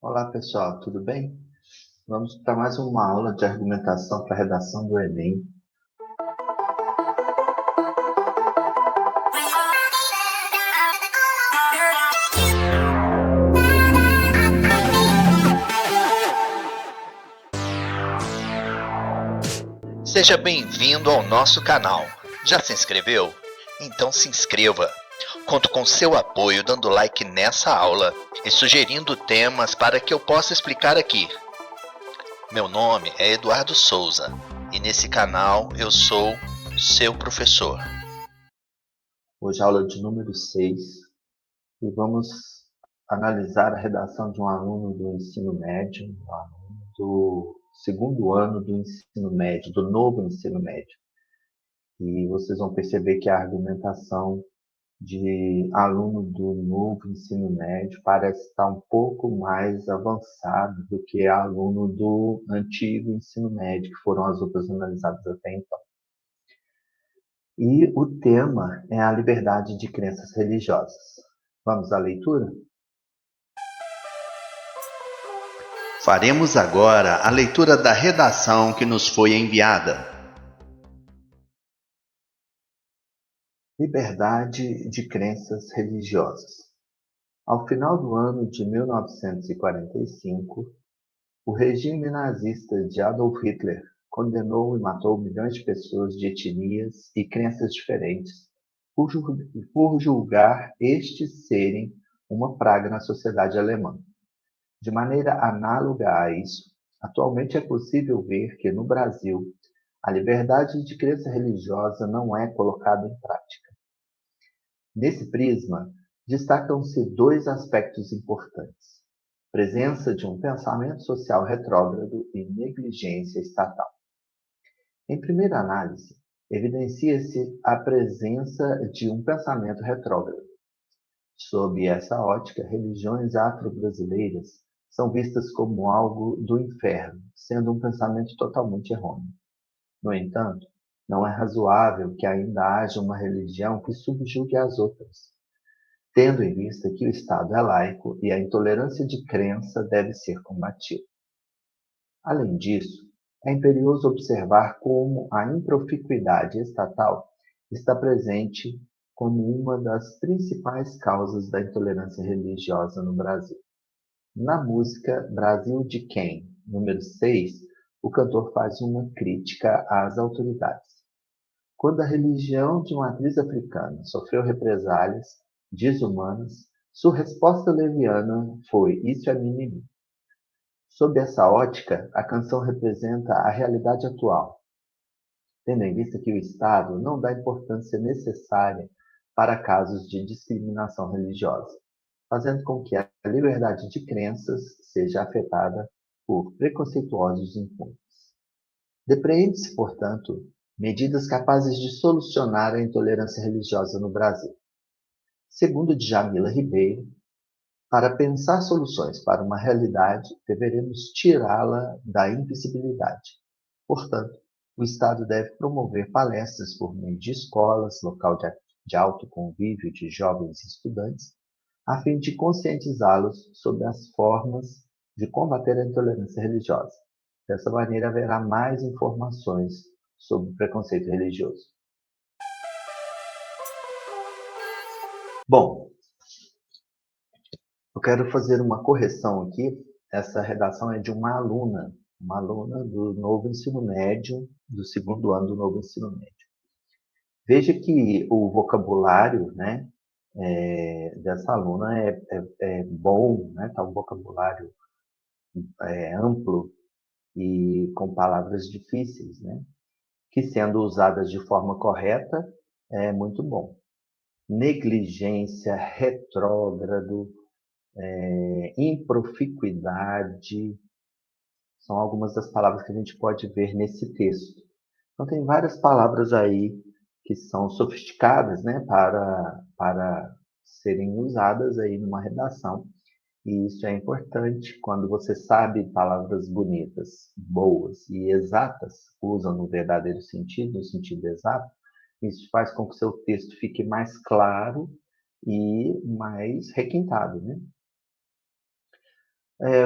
Olá pessoal, tudo bem? Vamos para mais uma aula de argumentação para a redação do Enem. Seja bem-vindo ao nosso canal. Já se inscreveu? Então se inscreva. Conto com seu apoio dando like nessa aula e sugerindo temas para que eu possa explicar aqui. Meu nome é Eduardo Souza e nesse canal eu sou seu professor. Hoje é a aula de número 6 e vamos analisar a redação de um aluno do ensino médio, um aluno do segundo ano do ensino médio, do novo ensino médio. E vocês vão perceber que a argumentação de aluno do novo ensino médio parece estar um pouco mais avançado do que aluno do antigo ensino médio, que foram as outras analisadas até então. E o tema é a liberdade de crenças religiosas. Vamos à leitura? Faremos agora a leitura da redação que nos foi enviada. Liberdade de crenças religiosas. Ao final do ano de 1945, o regime nazista de Adolf Hitler condenou e matou milhões de pessoas de etnias e crenças diferentes por julgar estes serem uma praga na sociedade alemã. De maneira análoga a isso, atualmente é possível ver que, no Brasil, a liberdade de crença religiosa não é colocada em prática. Nesse prisma, destacam-se dois aspectos importantes: presença de um pensamento social retrógrado e negligência estatal. Em primeira análise, evidencia-se a presença de um pensamento retrógrado. Sob essa ótica, religiões afro-brasileiras são vistas como algo do inferno, sendo um pensamento totalmente errôneo. No entanto, não é razoável que ainda haja uma religião que subjugue as outras, tendo em vista que o Estado é laico e a intolerância de crença deve ser combatida. Além disso, é imperioso observar como a improficuidade estatal está presente como uma das principais causas da intolerância religiosa no Brasil. Na música Brasil de Quem, número 6, o cantor faz uma crítica às autoridades. Quando a religião de uma atriz africana sofreu represálias desumanas, sua resposta leviana foi: "Isso é mimimi". Sob essa ótica, a canção representa a realidade atual, tendo em vista que o Estado não dá importância necessária para casos de discriminação religiosa, fazendo com que a liberdade de crenças seja afetada por preconceituosos impunes. Depreende-se, portanto, medidas capazes de solucionar a intolerância religiosa no Brasil. Segundo Djamila Ribeiro, para pensar soluções para uma realidade, deveremos tirá-la da invisibilidade. Portanto, o Estado deve promover palestras por meio de escolas, local de alto convívio de jovens e estudantes, a fim de conscientizá-los sobre as formas de combater a intolerância religiosa. Dessa maneira, haverá mais informações sobre o preconceito religioso. Bom, eu quero fazer uma correção aqui. Essa redação é de uma aluna do novo ensino médio, do segundo ano do novo ensino médio. Veja que o vocabulário, né, dessa aluna é bom, né, tá um vocabulário amplo e com palavras difíceis, né, que sendo usadas de forma correta é muito bom. Negligência, retrógrado, improficuidade, são algumas das palavras que a gente pode ver nesse texto. Então, tem várias palavras aí que são sofisticadas, né, para serem usadas aí numa redação. E isso é importante quando você sabe palavras bonitas, boas e exatas, usam no verdadeiro sentido, no sentido exato. Isso faz com que o seu texto fique mais claro e mais requintado, né?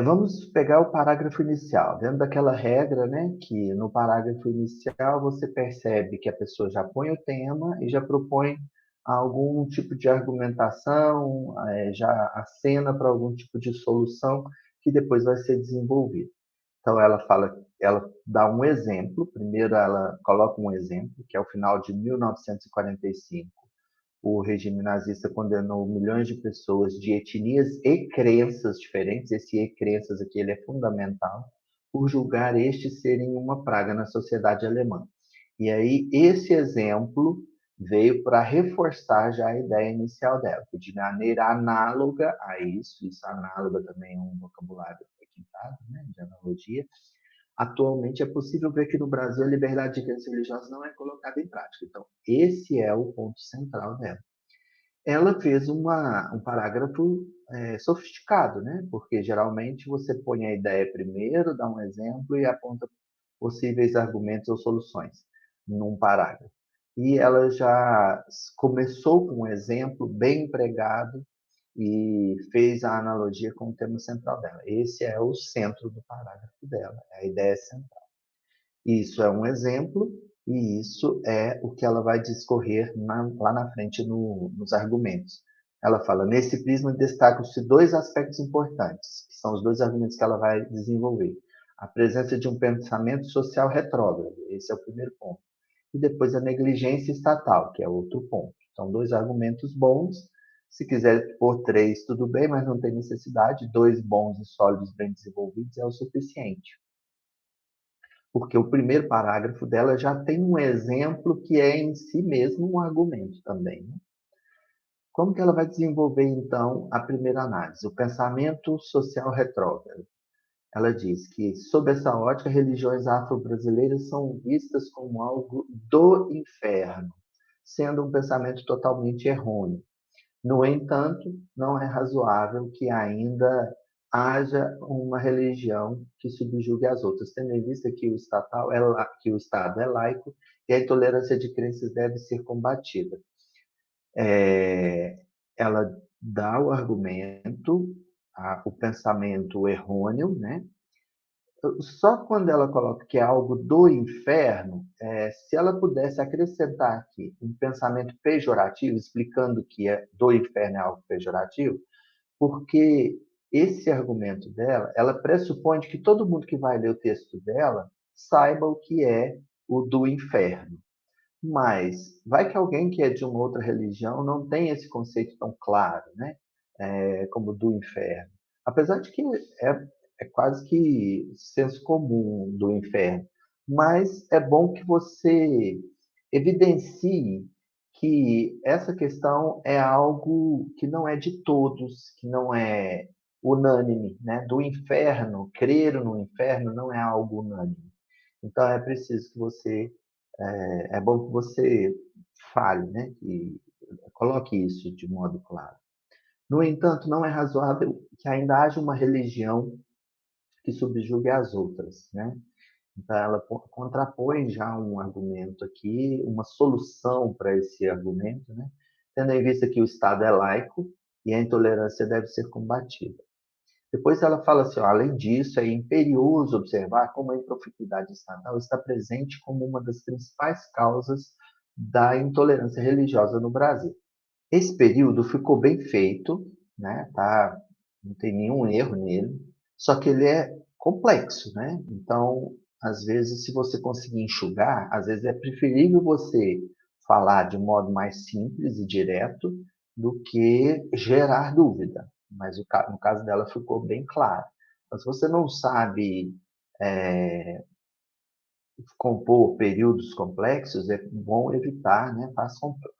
Vamos pegar o parágrafo inicial. Dentro daquela regra, né, que no parágrafo inicial você percebe que a pessoa já põe o tema e já propõe algum tipo de argumentação, já acena para algum tipo de solução que depois vai ser desenvolvida. Então ela dá um exemplo. Primeiro ela coloca um exemplo, que é o final de 1945. O regime nazista condenou milhões de pessoas de etnias e crenças diferentes. Esse e crenças aqui ele é fundamental, por julgar estes serem uma praga na sociedade alemã. E aí esse exemplo veio para reforçar já a ideia inicial dela, que de maneira análoga a isso análoga também é um vocabulário requintado, né, de analogia. Atualmente é possível ver que no Brasil a liberdade de crença religiosa não é colocada em prática. Então, esse é o ponto central dela. Ela fez um parágrafo sofisticado, né? Porque geralmente você põe a ideia primeiro, dá um exemplo e aponta possíveis argumentos ou soluções num parágrafo. E ela já começou com um exemplo bem empregado e fez a analogia com o tema central dela. Esse é o centro do parágrafo dela, é a ideia central. Isso é um exemplo e isso é o que ela vai discorrer lá na frente nos argumentos. Ela fala, nesse prisma destacam-se dois aspectos importantes, que são os dois argumentos que ela vai desenvolver. A presença de um pensamento social retrógrado, esse é o primeiro ponto. E depois a negligência estatal, que é outro ponto. São dois argumentos bons. Se quiser pôr três, tudo bem, mas não tem necessidade. Dois bons e sólidos, bem desenvolvidos, é o suficiente, porque o primeiro parágrafo dela já tem um exemplo que é em si mesmo um argumento também, né? Como que ela vai desenvolver, então, a primeira análise? O pensamento social retrógrado. Ela diz que, sob essa ótica, religiões afro-brasileiras são vistas como algo do inferno, sendo um pensamento totalmente errôneo. No entanto, não é razoável que ainda haja uma religião que subjugue as outras, tendo em vista que que o Estado é laico e a intolerância de crenças deve ser combatida. Ela dá o argumento, o pensamento errôneo, né? Só quando ela coloca que é algo do inferno, se ela pudesse acrescentar aqui um pensamento pejorativo, explicando que do inferno é algo pejorativo, porque esse argumento dela, ela pressupõe que todo mundo que vai ler o texto dela saiba o que é o do inferno. Mas vai que alguém que é de uma outra religião não tem esse conceito tão claro, né? Como do inferno. Apesar de que é quase que senso comum do inferno. Mas é bom que você evidencie que essa questão é algo que não é de todos, que não é unânime, né? Do inferno, crer no inferno não é algo unânime. Então é preciso que você, é bom que você fale, né? Que coloque isso de modo claro. No entanto, não é razoável que ainda haja uma religião que subjugue as outras, né? Então, ela contrapõe já um argumento aqui, uma solução para esse argumento, né? Tendo em vista que o Estado é laico e a intolerância deve ser combatida. Depois ela fala assim, ó, além disso, é imperioso observar como a improficidade estatal está presente como uma das principais causas da intolerância religiosa no Brasil. Esse período ficou bem feito, né? Tá, não tem nenhum erro nele, só que ele é complexo, né? Então, às vezes, se você conseguir enxugar, às vezes é preferível você falar de um modo mais simples e direto do que gerar dúvida. Mas no caso dela ficou bem claro. Então, se você não sabe compor períodos complexos, é bom evitar, né?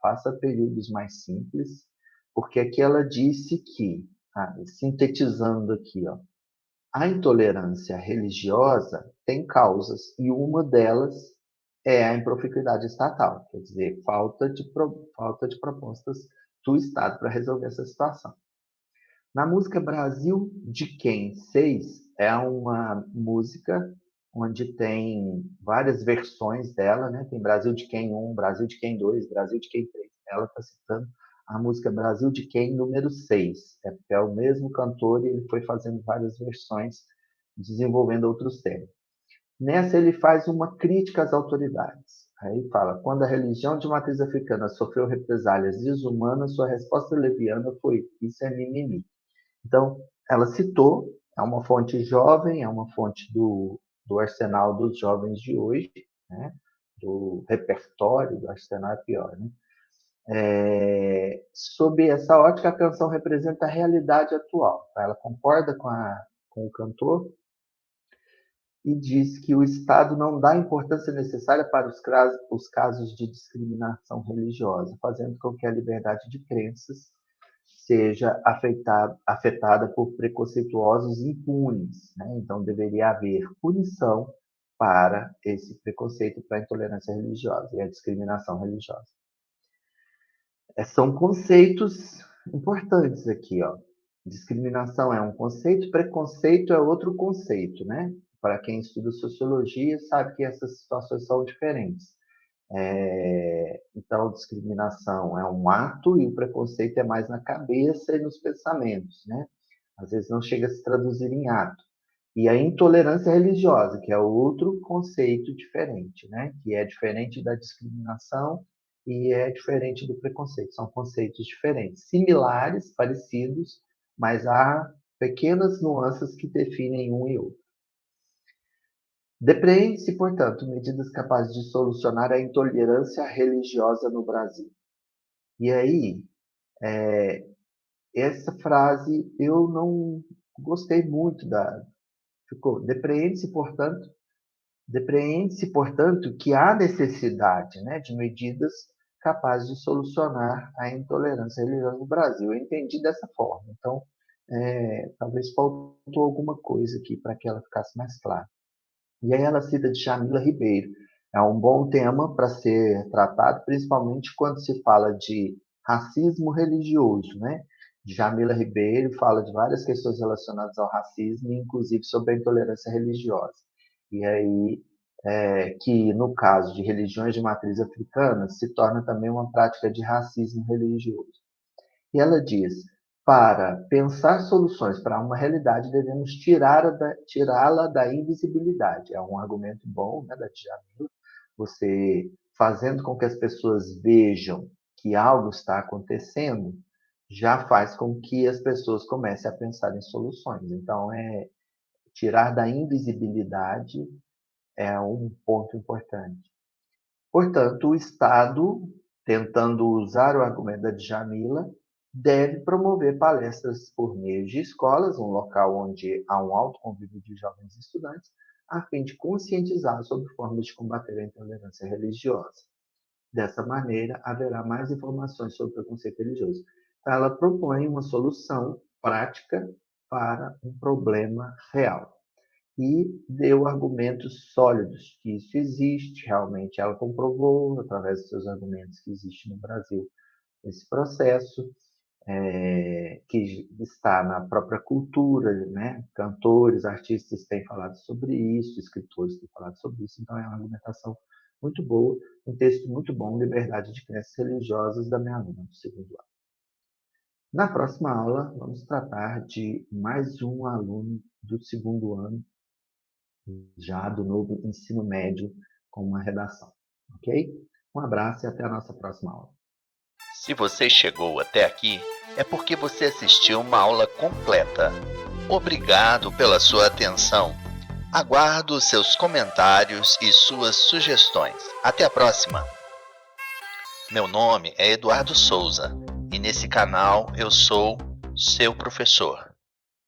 Faça períodos mais simples, porque aqui ela disse que, sintetizando aqui, ó, a intolerância religiosa tem causas, e uma delas é a improficuidade estatal, quer dizer, falta de propostas do Estado para resolver essa situação. Na música Brasil de Quem 6 é uma música onde tem várias versões dela, né? Tem Brasil de Quem 1, Brasil de Quem 2, Brasil de Quem 3. Ela está citando a música Brasil de Quem, número 6. É o mesmo cantor e ele foi fazendo várias versões, desenvolvendo outros temas. Nessa ele faz uma crítica às autoridades. Aí fala, quando a religião de matriz africana sofreu represálias desumanas, sua resposta leviana foi, isso é mimimi. Então, ela citou, é uma fonte jovem, é uma fonte do arsenal dos jovens de hoje, né? Do repertório do arsenal é pior, né? Sob essa ótica, a canção representa a realidade atual. Ela concorda com o cantor e diz que o Estado não dá a importância necessária para os casos de discriminação religiosa, fazendo com que a liberdade de crenças seja afetada por preconceituosos impunes, né? Então, deveria haver punição para esse preconceito, para a intolerância religiosa e a discriminação religiosa. São conceitos importantes aqui, ó. Discriminação é um conceito, preconceito é outro conceito, né? Para quem estuda sociologia, sabe que essas situações são diferentes. Então, discriminação é um ato e o preconceito é mais na cabeça e nos pensamentos, né? Às vezes não chega a se traduzir em ato. E a intolerância religiosa, que é outro conceito diferente, né? Que é diferente da discriminação e é diferente do preconceito. São conceitos diferentes, similares, parecidos, mas há pequenas nuances que definem um e outro. Depreende-se, portanto, medidas capazes de solucionar a intolerância religiosa no Brasil. E aí, essa frase eu não gostei muito ficou, depreende-se, portanto, que há necessidade, né, de medidas capazes de solucionar a intolerância religiosa no Brasil. Eu entendi dessa forma. Então, talvez faltou alguma coisa aqui para que ela ficasse mais clara. E aí ela cita de Djamila Ribeiro. É um bom tema para ser tratado, principalmente quando se fala de racismo religioso, né? Djamila Ribeiro fala de várias questões relacionadas ao racismo, inclusive sobre a intolerância religiosa. E aí, que no caso de religiões de matriz africana, se torna também uma prática de racismo religioso. E ela diz, para pensar soluções para uma realidade, devemos tirá-la da invisibilidade. É um argumento bom, né, da Djamila. Você fazendo com que as pessoas vejam que algo está acontecendo, já faz com que as pessoas comecem a pensar em soluções. Então, tirar da invisibilidade é um ponto importante. Portanto, o Estado, tentando usar o argumento da Djamila, deve promover palestras por meio de escolas, um local onde há um alto convívio de jovens estudantes, a fim de conscientizar sobre formas de combater a intolerância religiosa. Dessa maneira, haverá mais informações sobre o preconceito religioso. Ela propõe uma solução prática para um problema real. E deu argumentos sólidos que isso existe, realmente ela comprovou, através dos seus argumentos, que existe no Brasil esse processo, que está na própria cultura, né? Cantores, artistas têm falado sobre isso, escritores têm falado sobre isso, então é uma argumentação muito boa, um texto muito bom, Liberdade de Crenças Religiosas, da minha aluna do segundo ano. Na próxima aula, vamos tratar de mais um aluno do segundo ano, já do novo ensino médio, com uma redação, ok? Um abraço e até a nossa próxima aula. Se você chegou até aqui, é porque você assistiu uma aula completa. Obrigado pela sua atenção. Aguardo seus comentários e suas sugestões. Até a próxima! Meu nome é Eduardo Souza e nesse canal eu sou seu professor.